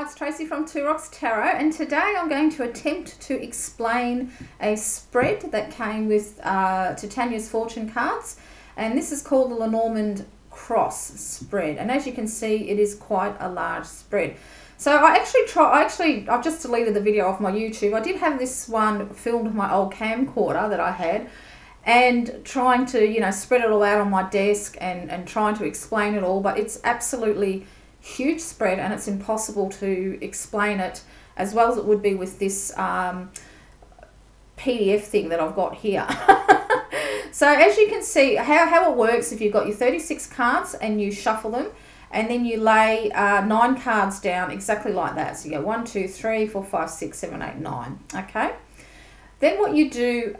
Hi, it's Tracy from Two Rocks Tarot, and today I'm going to attempt to explain a spread that came with Titania's fortune cards, and this is called the Lenormand cross spread, and as you can see it is quite a large spread. So I've just deleted the video off my YouTube. I did have this one filmed with my old camcorder that I had, and trying to spread it all out on my desk and trying to explain it all, but it's absolutely huge spread and it's impossible to explain it as well as it would be with this PDF thing that I've got here. So as you can see how it works, if you've got your 36 cards and you shuffle them and then you lay 9 cards down exactly like that. So you go 1, 2, 3, 4, 5, 6, 7, 8, 9. Okay, then what you do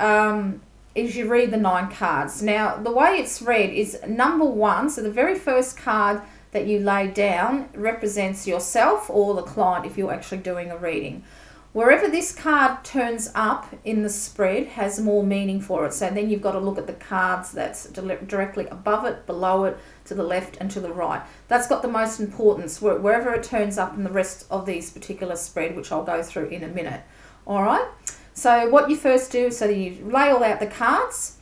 is you read the 9 cards. Now the way it's read is number 1, so the very first card that you lay down represents yourself or the client if you're actually doing a reading. Wherever this card turns up in the spread has more meaning for it. So then you've got to look at the cards that's directly above it, below it, to the left and to the right. That's got the most importance wherever it turns up in the rest of these particular spread, which I'll go through in a minute. All right. So what you first do, so you lay all out the cards,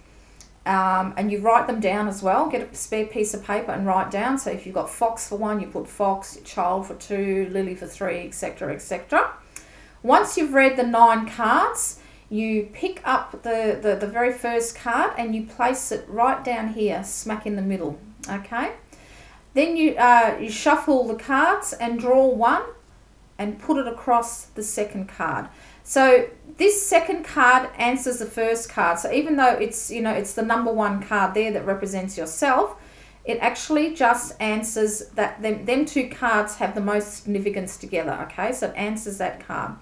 and you write them down as well. Get a spare piece of paper and write down. So if you've got fox for 1, you put fox, child for 2, lily for 3, etc., etc. Once you've read the 9 cards, you pick up the very first card and you place it right down here, smack in the middle. Okay. Then you shuffle the cards and draw one and put it across the second card. So this second card answers the first card. So even though it's it's the number 1 card there that represents yourself, it actually just answers that. Them 2 cards have the most significance together. Okay, so it answers that card.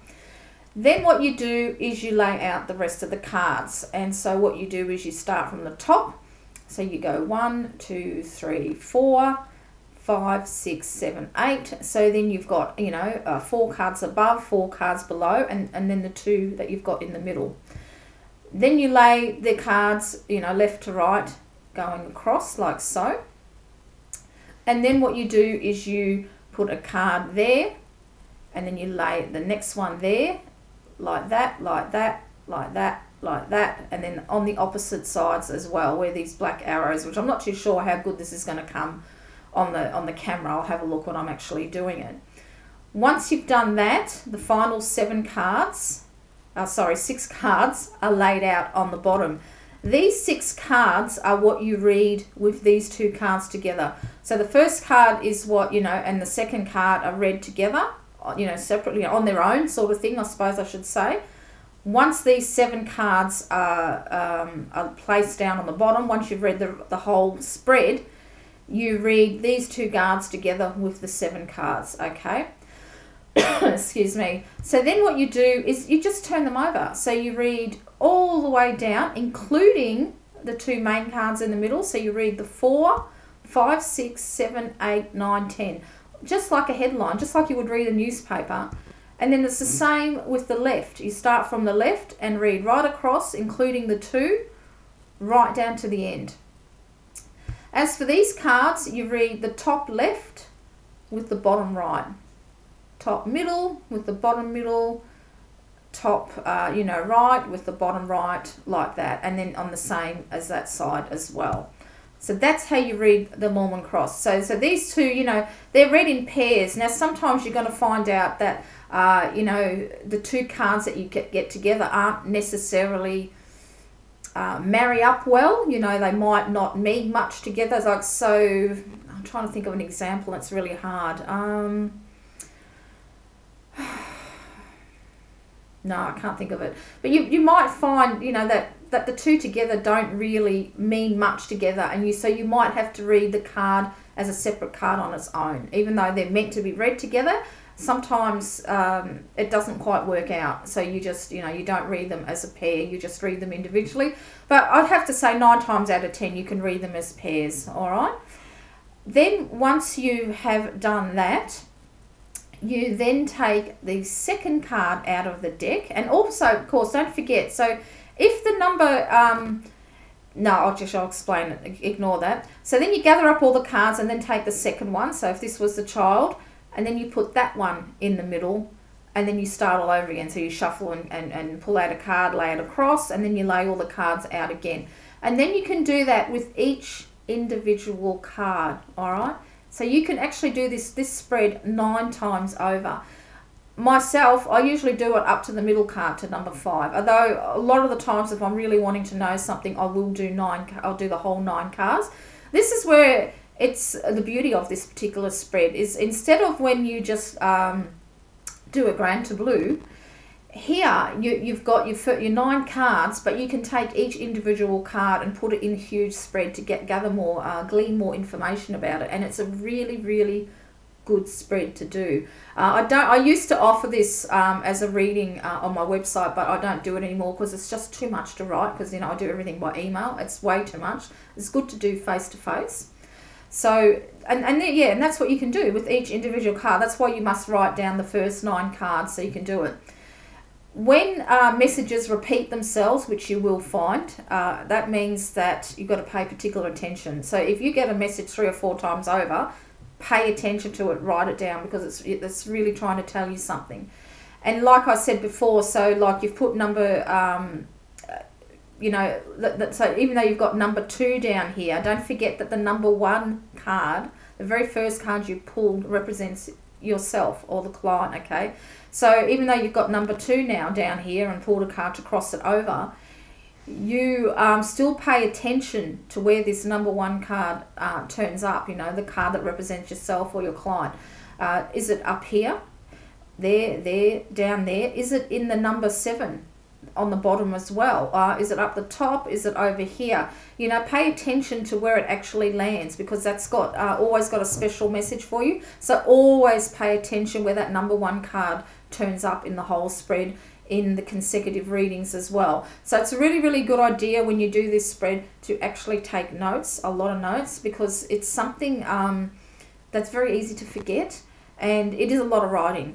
Then what you do is you lay out the rest of the cards, and so what you do is you start from the top. So you go 1, 2, 3, 4. 5, 6, 7, 8. So then you've got 4 cards above, 4 cards below, and then the 2 that you've got in the middle. Then you lay the cards left to right going across like so, and then what you do is you put a card there and then you lay the next one there like that, like that, like that, like that, and then on the opposite sides as well where these black arrows, which I'm not too sure how good this is going to come on the camera. I'll have a look when I'm actually doing it. Once you've done that, the final 6 cards are laid out on the bottom. These 6 cards are what you read with these 2 cards together. So the first card is what and the second card are read together, separately on their own, sort of thing, I suppose I should say. Once these 7 cards are placed down on the bottom, once you've read the whole spread, you read these 2 cards together with the 7 cards, okay? Excuse me. So then what you do is you just turn them over. So you read all the way down, including the 2 main cards in the middle. So you read the 4, 5, 6, 7, 8, 9, 10. Just like a headline, just like you would read a newspaper. And then it's the same with the left. You start from the left and read right across, including the 2, right down to the end. As for these cards, you read the top left with the bottom right, top middle with the bottom middle, top right with the bottom right, like that, and then on the same as that side as well. So that's how you read the Lenormand cross. So these 2, they're read in pairs. Now sometimes you're going to find out that the 2 cards that you get together aren't necessarily marry up well. They might not mean much together. Like, so I'm trying to think of an example. It's really hard. No, I can't think of it. But you might find that the 2 together don't really mean much together, and so you might have to read the card as a separate card on its own, even though they're meant to be read together. Sometimes it doesn't quite work out, so you just you don't read them as a pair, you just read them individually. But I'd have to say 9 times out of 10 you can read them as pairs. All right, then once you have done that, you then take the second card out of the deck, and also of course don't forget, so if the number no, I'll explain it, ignore that. So then you gather up all the cards and then take the second one. So if this was the child, and then you put that one in the middle, and then you start all over again. So you shuffle and pull out a card, lay it across, and then you lay all the cards out again. And then you can do that with each individual card, all right? So you can actually do this spread 9 times over. Myself, I usually do it up to the middle card to number 5. Although a lot of the times if I'm really wanting to know something, I will do 9, I'll do the whole 9 cards. This is where it's the beauty of this particular spread is instead of when you just do a grand to blue, here you've got your 9 cards, but you can take each individual card and put it in a huge spread to gather more, glean more information about it, and it's a really good spread to do. I used to offer this as a reading on my website, but I don't do it anymore because it's just too much to write, because I do everything by email. It's way too much. It's good to do face to face. So and that's what you can do with each individual card. That's why you must write down the first 9 cards so you can do it. When messages repeat themselves, which you will find, that means that you've got to pay particular attention. So if you get a message 3 or 4 times over, pay attention to it, write it down, because it's really trying to tell you something. And like I said before, so like you've put number, so even though you've got number 2 down here, don't forget that the number 1 card, the very first card you pulled, represents yourself or the client, okay? So even though you've got number 2 now down here and pulled a card to cross it over, you still pay attention to where this number 1 card turns up, the card that represents yourself or your client. Is it up here? There, down there? Is it in the number 7 on the bottom as well? Is it up the top? Is it over here? Pay attention to where it actually lands, because that's got always got a special message for you. So always pay attention where that number 1 card turns up in the whole spread, in the consecutive readings as well. So it's a really good idea when you do this spread to actually take notes, a lot of notes, because it's something that's very easy to forget, and it is a lot of writing.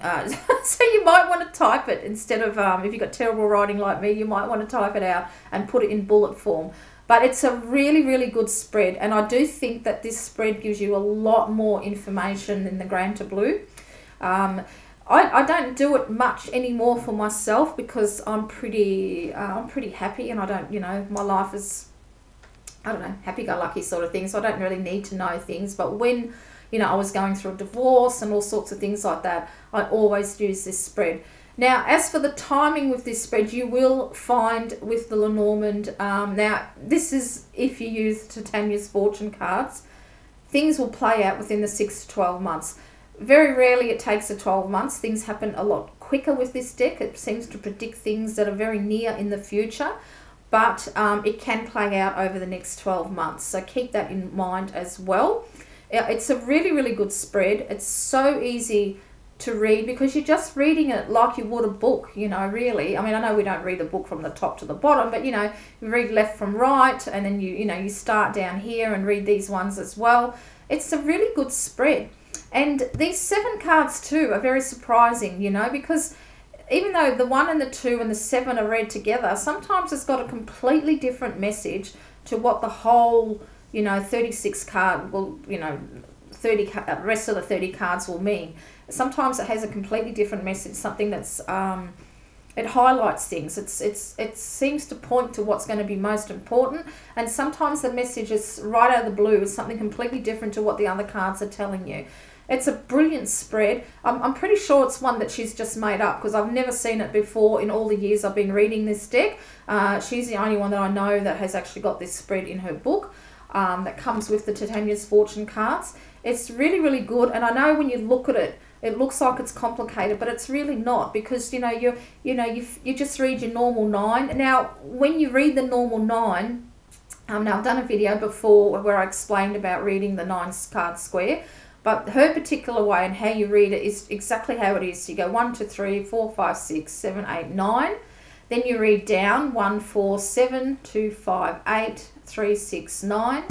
So you might want to type it instead of, if you've got terrible writing like me, you might want to type it out and put it in bullet form. But it's a really good spread, and I do think that this spread gives you a lot more information than the grand to blue. I don't do it much anymore for myself because I'm pretty happy, and I don't, my life is, I don't know, happy-go-lucky sort of thing, so I don't really need to know things. But when, I was going through a divorce and all sorts of things like that, I always use this spread. Now, as for the timing with this spread, you will find with the Lenormand, now this is if you use Titania's fortune cards, things will play out within the 6 to 12 months. Very rarely it takes the 12 months. Things happen a lot quicker with this deck. It seems to predict things that are very near in the future, but it can play out over the next 12 months. So keep that in mind as well. It's a really good spread. It's so easy to read because you're just reading it like you would a book, really. I mean, I know we don't read a book from the top to the bottom, but, you read left from right, and then you start down here and read these ones as well. It's a really good spread. And these 7 cards too are very surprising, because even though the 1 and the 2 and the 7 are read together, sometimes it's got a completely different message to what the whole, 36 card will, 30 rest of the 30 cards will mean. Sometimes it has a completely different message, something that's it highlights things. It seems to point to what's going to be most important, and sometimes the message is right out of the blue. It's something completely different to what the other cards are telling you. It's a brilliant spread. I'm pretty sure it's one that she's just made up, because I've never seen it before in all the years I've been reading this deck. She's the only one that I know that has actually got this spread in her book that comes with the Titania's fortune cards. It's really good, and I know when you look at it, it looks like it's complicated, but it's really not, because you just read your normal 9. Now, when you read the normal 9, now I've done a video before where I explained about reading the 9 card square, but her particular way and how you read it is exactly how it is. You go 1, 2, 3, 4, 5, 6, 7, 8, 9. Then you read down 1, 4, 7, 2, 5, 8, 3, 6, 9.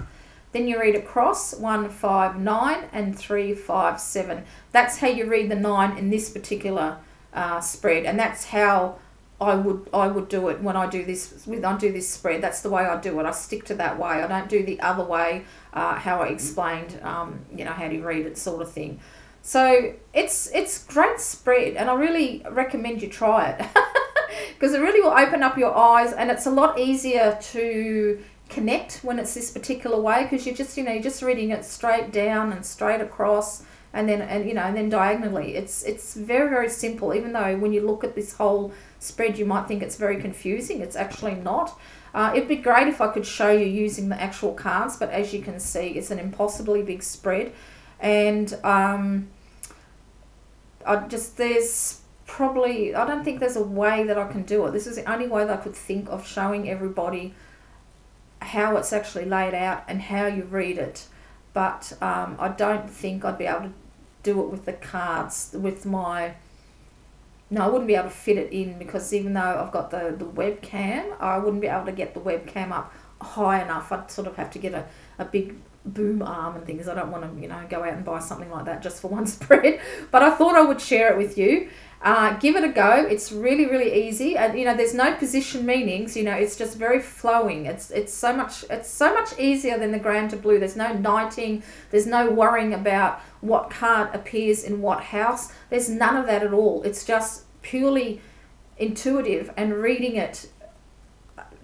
Then you read across 1, 5, 9, and 3, 5, 7. That's how you read the 9 in this particular spread, and that's how I would do it when I do this. Spread. That's the way I do it. I stick to that way. I don't do the other way, how I explained, how to read it, sort of thing. So it's great spread, and I really recommend you try it because it really will open up your eyes, and it's a lot easier to connect when it's this particular way, because you're just, you're just reading it straight down and straight across, and then diagonally. It's very, very simple, even though when you look at this whole spread you might think it's very confusing. It's actually not. It'd be great if I could show you using the actual cards, but as you can see, it's an impossibly big spread. And I don't think there's a way that I can do it. This is the only way that I could think of showing everybody how it's actually laid out and how you read it. But I don't think I'd be able to do it with the cards, with my... No, I wouldn't be able to fit it in, because even though I've got the webcam, I wouldn't be able to get the webcam up high enough. I'd sort of have to get a big boom arm and things. I don't want to, go out and buy something like that just for one spread. But I thought I would share it with you. Give it a go. It's really, really easy. And, there's no position meanings. It's just very flowing. It's so much easier than the Grand Blue. There's no knighting. There's no worrying about what card appears in what house. There's none of that at all. It's just purely intuitive and reading it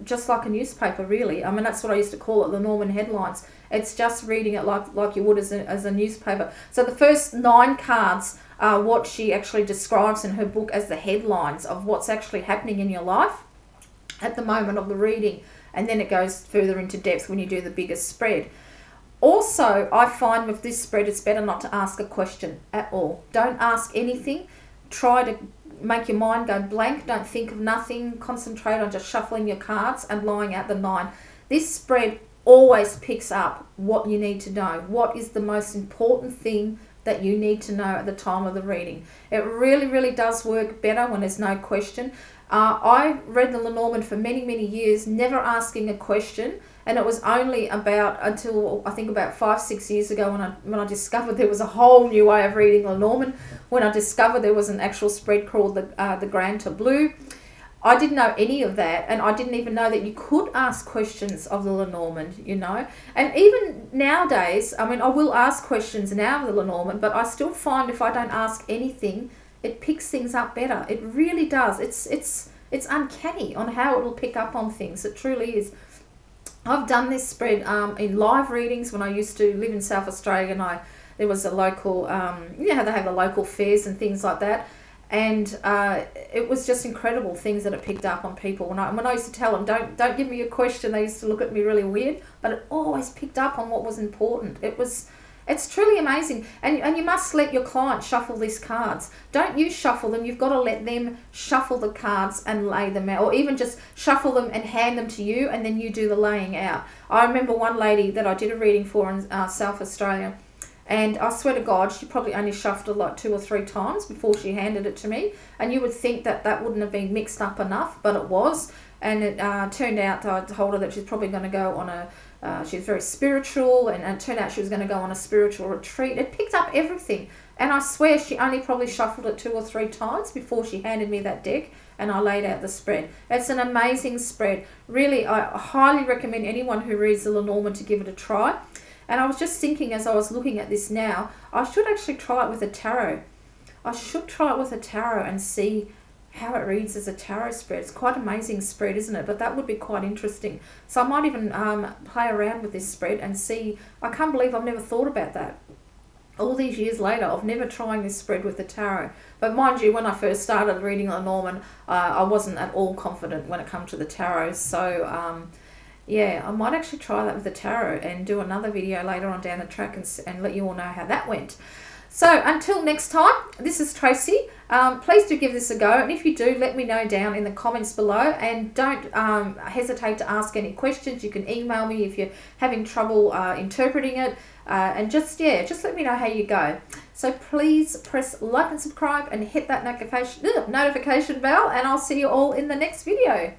just like a newspaper, really. I mean, that's what I used to call it, Lenormand headlines. It's just reading it like you would as a newspaper. So the first 9 cards are what she actually describes in her book as the headlines of what's actually happening in your life at the moment of the reading. And then it goes further into depth when you do the biggest spread. Also, I find with this spread, it's better not to ask a question at all. Don't ask anything. Try to make your mind go blank. Don't think of nothing. Concentrate on just shuffling your cards and lying out the 9. This spread always picks up what you need to know. What is the most important thing that you need to know at the time of the reading? It really, really does work better when there's no question. I read the Lenormand for many, many years, never asking a question. And it was only until I think about 5-6 years ago when I discovered there was a whole new way of reading Lenormand. When I discovered there was an actual spread called the Grand Blue. I didn't know any of that, and I didn't even know that you could ask questions of the Lenormand, And even nowadays, I mean, I will ask questions now of the Lenormand, but I still find if I don't ask anything, it picks things up better. It really does. It's uncanny on how it will pick up on things. It truly is. I've done this spread in live readings when I used to live in South Australia, and there was a local, how they have the local fairs and things like that. And it was just incredible things that it picked up on people. When I used to tell them, don't give me a question, they used to look at me really weird. But it always picked up on what was important. It's truly amazing. And you must let your client shuffle these cards. Don't you shuffle them. You've got to let them shuffle the cards and lay them out. Or even just shuffle them and hand them to you, and then you do the laying out. I remember one lady that I did a reading for in South Australia. And I swear to God, she probably only shuffled it like 2 or 3 times before she handed it to me. And you would think that wouldn't have been mixed up enough, but it was. And it turned out, I told her that she's probably going to go on she's very spiritual, and it turned out she was going to go on a spiritual retreat. It picked up everything. And I swear she only probably shuffled it 2 or 3 times before she handed me that deck, and I laid out the spread. It's an amazing spread. Really, I highly recommend anyone who reads the Lenormand to give it a try. And I was just thinking as I was looking at this now, I should actually try it with a tarot. I should try it with a tarot and see how it reads as a tarot spread. It's quite an amazing spread, isn't it? But that would be quite interesting. So I might even play around with this spread and see. I can't believe I've never thought about that. All these years later, I've never tried this spread with the tarot. But mind you, when I first started reading Lenormand, I wasn't at all confident when it comes to the tarot. So yeah, I might actually try that with the tarot and do another video later on down the track and let you all know how that went. So until next time, this is Tracy. Please do give this a go, and if you do, let me know down in the comments below, and don't hesitate to ask any questions. You can email me if you're having trouble interpreting it, and just let me know how you go. So please press like and subscribe and hit that notification bell, and I'll see you all in the next video.